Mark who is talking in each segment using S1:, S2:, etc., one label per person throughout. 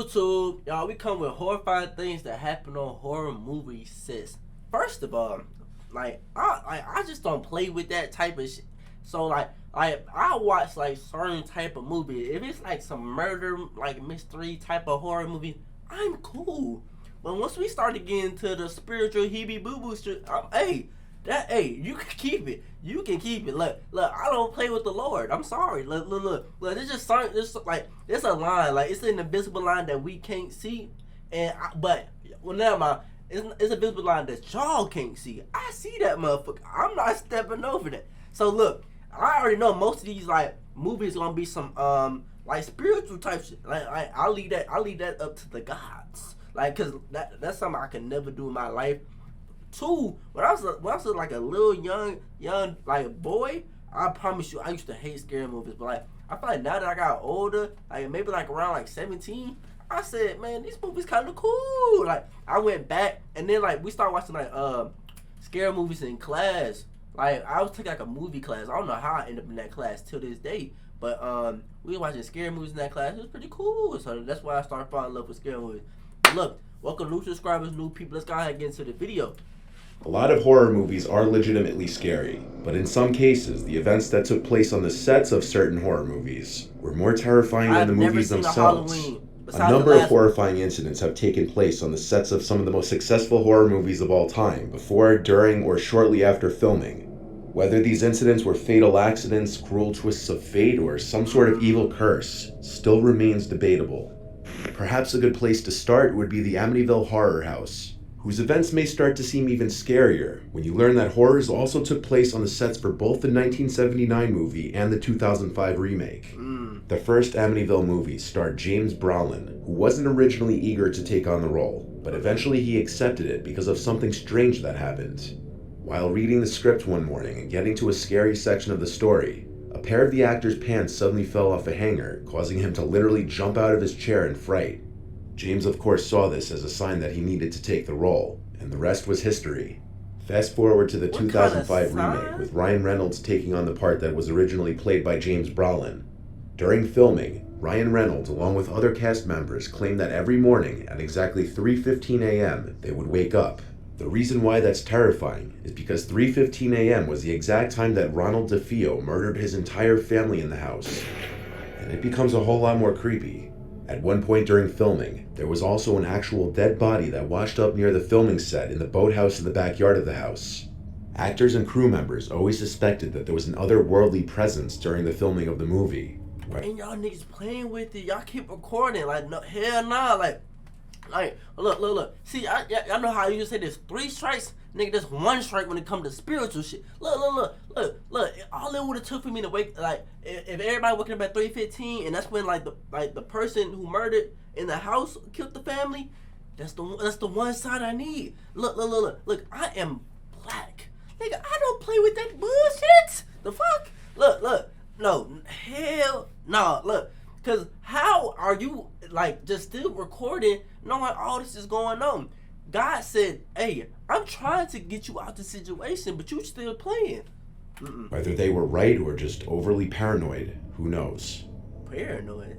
S1: YouTube, y'all, we come with horrifying things that happen on horror movie sets. First of all, I just don't play with that type of shit. So I watch like certain type of movie. If it's like some murder, like mystery type of horror movie, I'm cool. But once we start to get into the spiritual heebie boo boo shit, you can keep it. You can keep it. Look, I don't play with the Lord. I'm sorry. Look. It's just certain. It's a line. Like it's an invisible line that we can't see, never mind. It's a visible line that y'all can't see. I see that motherfucker. I'm not stepping over that. So look, I already know most of these like movies gonna be some like spiritual type shit. Like I'll leave that up to the gods. Like, cause that's something I can never do in my life. Two, when I was like a little young like boy, I promise you, I used to hate scary movies. But like, I feel like now that I got older, like maybe like around like 17, I said, man, these movies kind of cool. Like, I went back and then like we started watching like scary movies in class. Like, I was taking like a movie class. I don't know how I ended up in that class till this day. But we were watching scary movies in that class. It was pretty cool. So that's why I started falling in love with scary movies. But look, welcome new subscribers, new people. Let's go ahead and get into the video.
S2: A lot of horror movies are legitimately scary, but in some cases, the events that took place on the sets of certain horror movies were more terrifying than the movies themselves. A number of horrifying incidents have taken place on the sets of some of the most successful horror movies of all time, before, during, or shortly after filming. Whether these incidents were fatal accidents, cruel twists of fate, or some sort of evil curse still remains debatable. Perhaps a good place to start would be the Amityville Horror House, whose events may start to seem even scarier when you learn that horrors also took place on the sets for both the 1979 movie and the 2005 remake. The first Amityville movie starred James Brolin, who wasn't originally eager to take on the role, but eventually he accepted it because of something strange that happened. While reading the script one morning and getting to a scary section of the story, a pair of the actor's pants suddenly fell off a hanger, causing him to literally jump out of his chair in fright. James of course saw this as a sign that he needed to take the role, and the rest was history. Fast forward to the 2005 remake, with Ryan Reynolds taking on the part that was originally played by James Brolin. During filming, Ryan Reynolds, along with other cast members, claimed that every morning at exactly 3:15 a.m. they would wake up. The reason why that's terrifying is because 3:15 a.m. was the exact time that Ronald DeFeo murdered his entire family in the house. And it becomes a whole lot more creepy. At one point during filming, there was also an actual dead body that washed up near the filming set in the boathouse in the backyard of the house. Actors and crew members always suspected that there was an otherworldly presence during the filming of the movie.
S1: And y'all niggas playing with it. Y'all keep recording. Like, no, hell nah. Like, look. See, y'all know how you just say there's 3 strikes? Nigga, there's 1 strike when it comes to spiritual shit. Look. All it would have took for me to wake, like, if everybody waking up at 3:15 and that's when the person who murdered in the house killed the family, that's the one side I need. Look, I am black. Nigga, I don't play with that bullshit. The fuck? Look. No, hell no. Look, cause how are you like just still recording knowing all this is going on? God said, hey, I'm trying to get you out the situation, but you still playing.
S2: Whether they were right or just overly paranoid, who knows?
S1: Paranoid?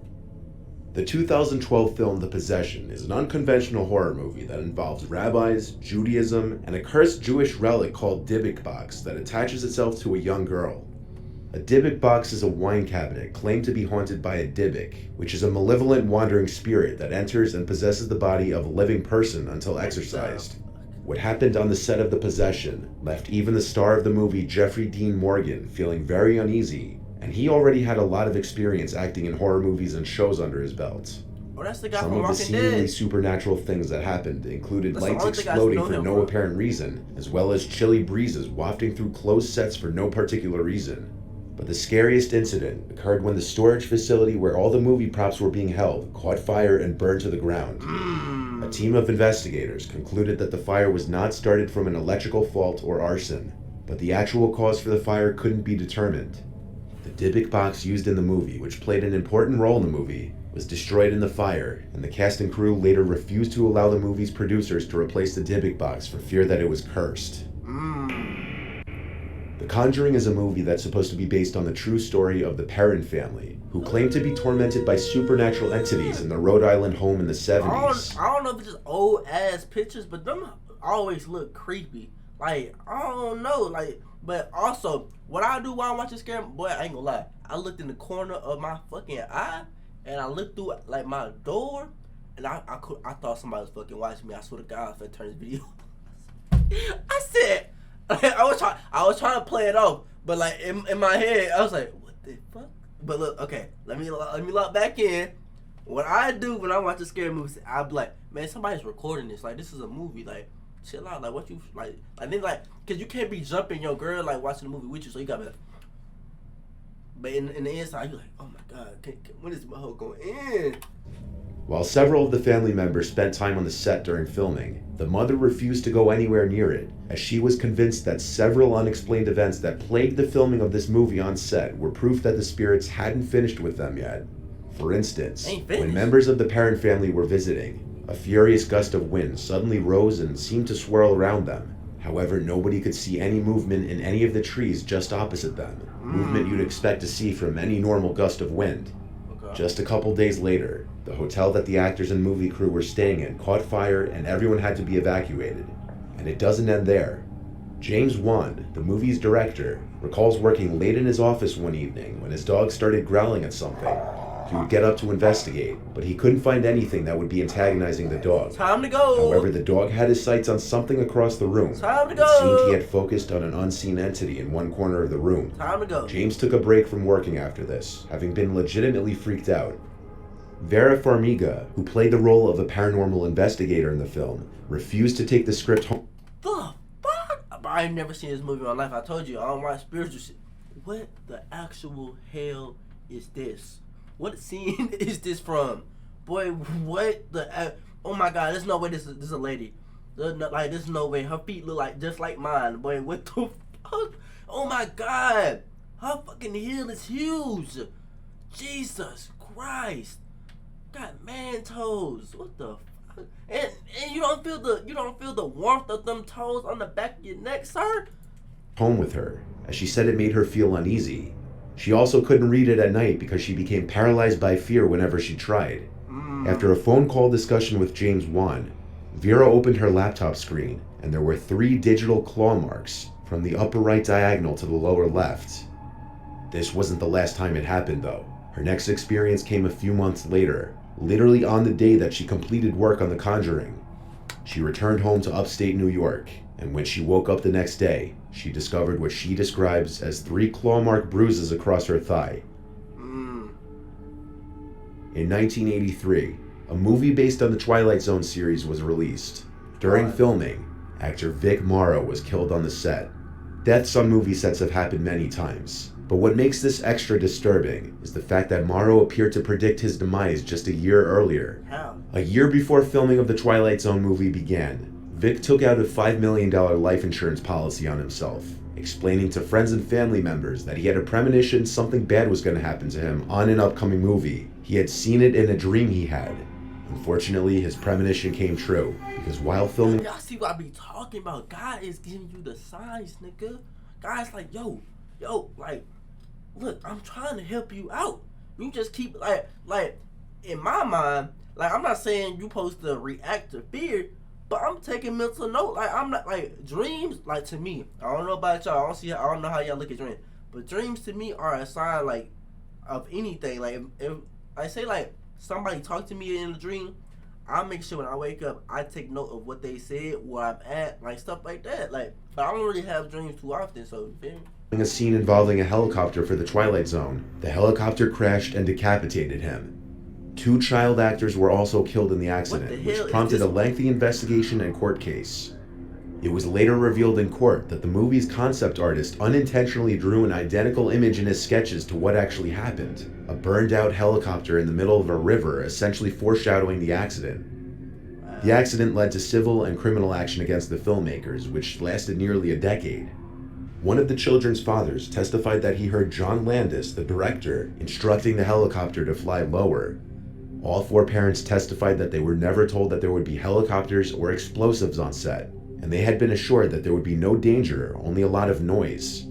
S2: The 2012 film The Possession is an unconventional horror movie that involves rabbis, Judaism, and a cursed Jewish relic called Dybbuk box that attaches itself to a young girl. A Dybbuk box is a wine cabinet claimed to be haunted by a Dybbuk, which is a malevolent wandering spirit that enters and possesses the body of a living person until exorcised. What happened on the set of The Possession left even the star of the movie, Jeffrey Dean Morgan, feeling very uneasy, and he already had a lot of experience acting in horror movies and shows under his belt.
S1: Oh, that's the guy
S2: Some
S1: from
S2: of the
S1: Walking
S2: seemingly
S1: Dead.
S2: supernatural things that happened included
S1: That's
S2: lights exploding for no apparent reason, as well as chilly breezes wafting through closed sets for no particular reason. But the scariest incident occurred when the storage facility where all the movie props were being held caught fire and burned to the ground. A team of investigators concluded that the fire was not started from an electrical fault or arson, but the actual cause for the fire couldn't be determined. The Dybbuk box used in the movie, which played an important role in the movie, was destroyed in the fire, and the cast and crew later refused to allow the movie's producers to replace the Dybbuk box for fear that it was cursed. The The Conjuring is a movie that's supposed to be based on the true story of the Perron family, who claim to be tormented by supernatural entities in their Rhode Island home in the 70s.
S1: I don't know if it's just old ass pictures, but them always look creepy. Like, I don't know, like, but also, what I do while I'm watching scary, boy, I ain't gonna lie. I looked in the corner of my fucking eye, and I looked through, like, my door, and I thought somebody was fucking watching me. I swear to God, I was gonna turn this video. I said, I was trying to play it off, but like in my head, I was like, what the fuck? But look, okay, let me lock back in. What I do when I watch a scary movie, I be like, man, somebody's recording this. Like, this is a movie. Like, chill out. Like, what you like then like, cause you can't be jumping your girl like watching the movie with you, so you gotta be like, but in the inside, you're like, oh my God, when is my hoe going in?
S2: While several of the family members spent time on the set during filming, the mother refused to go anywhere near it, as she was convinced that several unexplained events that plagued the filming of this movie on set were proof that the spirits hadn't finished with them yet. For instance, when members of the Perron family were visiting, a furious gust of wind suddenly rose and seemed to swirl around them. However, nobody could see any movement in any of the trees just opposite them, movement you'd expect to see from any normal gust of wind. Just a couple days later, the hotel that the actors and movie crew were staying in caught fire and everyone had to be evacuated. And it doesn't end there. James Wan, the movie's director, recalls working late in his office one evening when his dog started growling at something. He would get up to investigate, but he couldn't find anything that would be antagonizing the dog.
S1: Time to go!
S2: However, the dog had his sights on something across the room.
S1: Time to go!
S2: It seemed he had focused on an unseen entity in one corner of the room.
S1: Time to go.
S2: James took a break from working after this, having been legitimately freaked out. Vera Farmiga, who played the role of a paranormal investigator in the film, refused to take the script home.
S1: The fuck? I've never seen this movie in my life. I told you, I don't watch spiritual shit. What the actual hell is this? What scene is this from? Boy, what the... Oh my God, there's no way this is a lady. There's no way. Her feet look like just like mine. Boy, what the fuck? Oh my God. Her fucking heel is huge. Jesus Christ. Got man toes. What the fuck? And you don't feel the warmth of them toes on the back of your neck, sir?
S2: Home with her, as she said it made her feel uneasy. She also couldn't read it at night because she became paralyzed by fear whenever she tried. After a phone call discussion with James Wan, Vera opened her laptop screen and there were 3 digital claw marks from the upper right diagonal to the lower left. This wasn't the last time it happened though. Her next experience came a few months later, literally on the day that she completed work on The Conjuring. She returned home to upstate New York, and when she woke up the next day, she discovered what she describes as 3 claw-mark bruises across her thigh. In 1983, a movie based on the Twilight Zone series was released. During filming, actor Vic Morrow was killed on the set. Deaths on movie sets have happened many times, but what makes this extra disturbing is the fact that Morrow appeared to predict his demise just a year earlier.
S1: How?
S2: A year before filming of the Twilight Zone movie began, Vic took out a $5 million life insurance policy on himself, explaining to friends and family members that he had a premonition something bad was going to happen to him on an upcoming movie. He had seen it in a dream he had. Unfortunately, his premonition came true, because while filming...
S1: Y'all see what I be talking about? God is giving you the signs, nigga. God's like, yo, like, look, I'm trying to help you out. You just keep, like, in my mind, like, I'm not saying you supposed to react to fear, but I'm taking mental note. Like, I'm not, like, dreams, like, to me, I don't know about y'all, I don't know how y'all look at dreams, but dreams to me are a sign, like, of anything. Like, if I say, like, somebody talk to me in a dream, I make sure when I wake up, I take note of what they said, where I'm at, like, stuff like that. Like, but I don't really have dreams too often, so, you feel me?
S2: A scene involving a helicopter for the Twilight Zone, the helicopter crashed and decapitated him. 2 child actors were also killed in the accident, which prompted a lengthy investigation and court case. It was later revealed in court that the movie's concept artist unintentionally drew an identical image in his sketches to what actually happened, a burned-out helicopter in the middle of a river, essentially foreshadowing the accident. The accident led to civil and criminal action against the filmmakers, which lasted nearly a decade. One of the children's fathers testified that he heard John Landis, the director, instructing the helicopter to fly lower. All 4 parents testified that they were never told that there would be helicopters or explosives on set, and they had been assured that there would be no danger, only a lot of noise.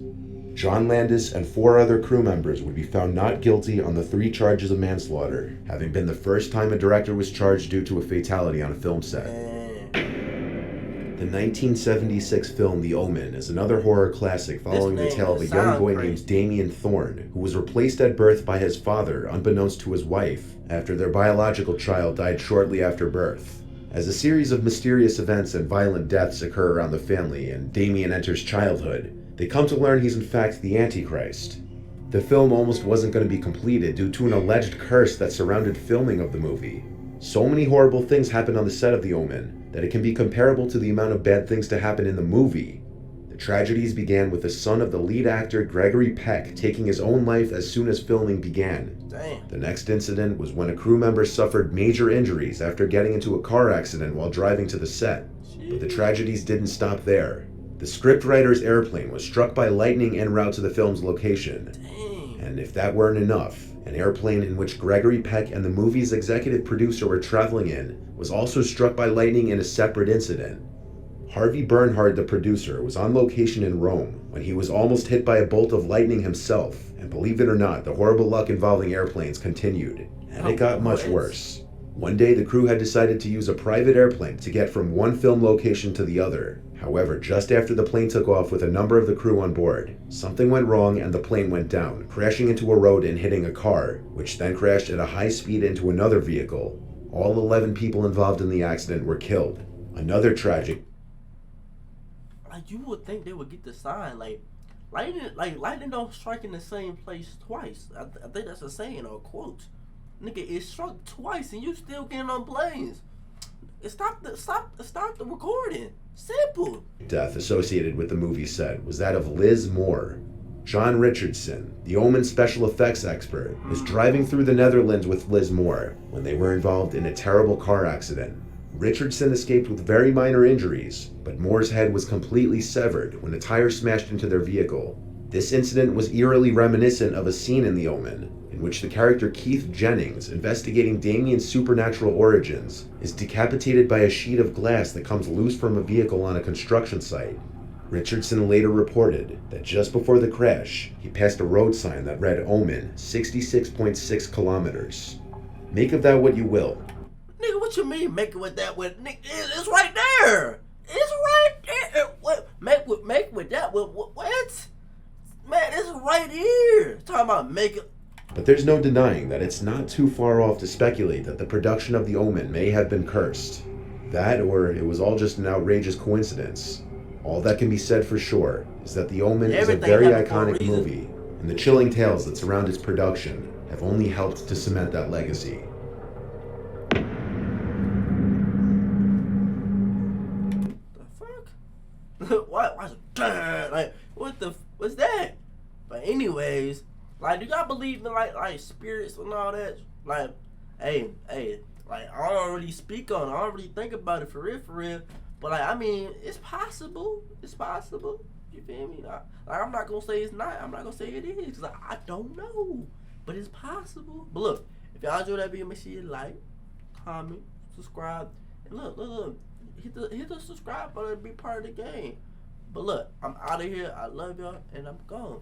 S2: John Landis and 4 other crew members would be found not guilty on the 3 charges of manslaughter, having been the first time a director was charged due to a fatality on a film set. The 1976 film The Omen is another horror classic following the tale of a young boy named Damien Thorne, who was replaced at birth by his father, unbeknownst to his wife, after their biological child died shortly after birth. As a series of mysterious events and violent deaths occur around the family and Damien enters childhood, they come to learn he's in fact the Antichrist. The film almost wasn't going to be completed due to an alleged curse that surrounded filming of the movie. So many horrible things happened on the set of The Omen that it can be comparable to the amount of bad things to happen in the movie. The tragedies began with the son of the lead actor Gregory Peck taking his own life as soon as filming began.
S1: Damn.
S2: The next incident was when a crew member suffered major injuries after getting into a car accident while driving to the set. But the tragedies didn't stop there. The scriptwriter's airplane was struck by lightning en route to the film's location.
S1: Dang.
S2: And if that weren't enough, an airplane in which Gregory Peck and the movie's executive producer were traveling in was also struck by lightning in a separate incident. Harvey Bernhard, the producer, was on location in Rome when he was almost hit by a bolt of lightning himself, and believe it or not, the horrible luck involving airplanes continued, and it got much worse. One day, the crew had decided to use a private airplane to get from one film location to the other. However, just after the plane took off with a number of the crew on board, something went wrong and the plane went down, crashing into a road and hitting a car, which then crashed at a high speed into another vehicle. All 11 people involved in the accident were killed. Another tragic.
S1: Like, you would think they would get the sign, lightning don't strike in the same place twice. I think that's a saying or a quote. Nigga, it struck twice and you still getting on planes. Stop the recording. Simple.
S2: Death associated with the movie set was that of Liz Moore. John Richardson, the Omen special effects expert, was driving through the Netherlands with Liz Moore when they were involved in a terrible car accident. Richardson escaped with very minor injuries, but Moore's head was completely severed when a tire smashed into their vehicle. This incident was eerily reminiscent of a scene in The Omen, in which the character Keith Jennings, investigating Damien's supernatural origins, is decapitated by a sheet of glass that comes loose from a vehicle on a construction site. Richardson later reported that just before the crash, he passed a road sign that read Omen, 66.6 kilometers. Make of that what you will.
S1: Nigga, what you mean make it with that? Nigga, it's right there. It's right there. What? Make with that? What? Man, it's right here. Talking about make it.
S2: But there's no denying that it's not too far off to speculate that the production of The Omen may have been cursed. That, or it was all just an outrageous coincidence. All that can be said for sure is that The Omen is a very iconic movie, and the chilling tales that surround its production have only helped to cement that legacy.
S1: The fuck? What? Like, what's that? But anyways, like, do y'all believe in like spirits and all that? Like, hey, like, I don't really speak on it. I don't really think about it for real. But like, I mean, it's possible. It's possible. You feel me? Like, I'm not gonna say it's not. I'm not gonna say it is, because I don't know. But it's possible. But look, if y'all enjoy that video, make sure you like, comment, subscribe, and look, hit the subscribe button and be part of the game. But look, I'm out of here. I love y'all, and I'm gone.